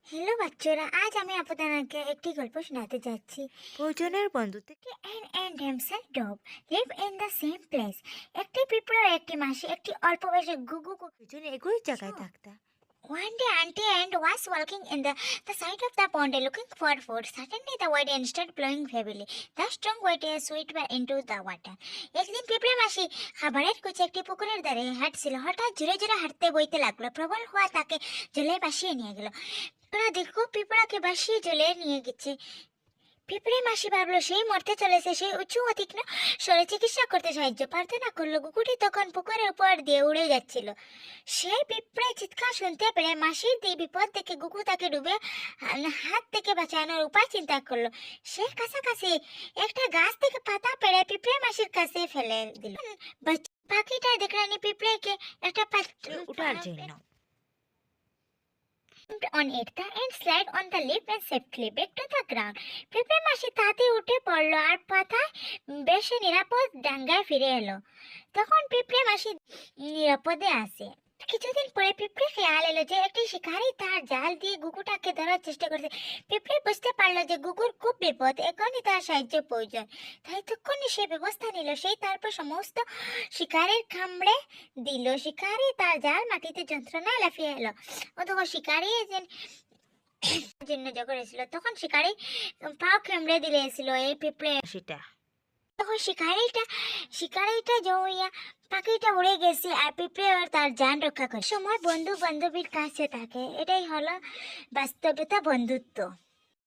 Hello বাচ্চারা, আজ আমি আপনাদেরকে একটি গল্প শোনাতে যাচ্ছি। প্রয়োজনের বন্ধুত্বে and himself dog live in the same place. একটি পিঁপড়া ও একটি মাসি একটি অল্প বয়সে গুগু দুজনে একই জায়গায় থাকতা। One day, Auntie Ant was walking in the side of the pond looking for food. Suddenly, the wind started blowing heavily. The strong wind swept into the water. একদিন পিঁপড়ে মাসি খাবারের কুচে একটি পুকুরের ধারে হাঁটছিল। হঠাৎ জোরে জোরে হাঁটতে বইতে লাগলো। প্রবল হওয়া তাকে জলে ভাসিয়ে নিয়ে গেল। পিঁপড়া দেখো, পিঁপড়াকে ভাসিয়ে জলে নিয়ে গেছে। পিঁপড়ে মাসি ভাবলো সেই মরতে চলেছে, সেই উঁচু অতীক্ষ্ণ স্বরে চিকিৎসা করতে সাহায্য প্রার্থনা করলো। কুকুরটি তখন পুকুরের উপর দিয়ে উড়ে যাচ্ছিল। সেই পিঁপড়ে চিৎকার শুনতে পেরে মাসির দিয়ে বিপদ থেকে গুকু তাকে ডুবে হাত থেকে বাঁচানোর উপায় চিন্তা করলো। সে কাছাকাছি একটা গাছ থেকে পাতা পেড়ে পিঁপড়ে মাসির কাছে ফেলে দিল। পাখিটা দেখলেনি পিঁপড়েকে একটা উঠার জন্য on it. The ant slid on the leaf and safely back to the ground. পিঁপড়ে মাসি তাতে উঠে পড়লো আর পাতায় বেশ নিরাপদ ডাঙ্গায় ফিরে এলো। তখন পিঁপড়ে মাসি নিরাপদে আসে। কিছুদিন পরে পিঁপড়ে খেয়াল এলো যে একটি শিকারী তার জাল দিয়ে গুগুটাকে ধরার চেষ্টা করছে। পিঁপড়ে বুঝতে পারলো যে গুগুর খুব বিপদ, এখনই তার সাহায্য প্রয়োজন। তাই তখনই সে ব্যবস্থা নিল। সেই তারপর সমস্ত শিকারের কামড়ে দিল। শিকারী তার জাল মাটিতে যন্ত্রণায় লাফিয়ে এলো। তখন শিকারী জন্য করেছিল, তখন শিকারী পাও কামড়ে দিয়েছিল এই পিঁপড়ে। সেটা তখন শিকারিটা জমিয়া পাখিটা উড়ে গেছে আর পিঁপড়ে তার জান রক্ষা করে। সময় বন্ধু বান্ধবীর কাছে থাকে, এটাই হলো বাস্তবতা বন্ধুত্ব।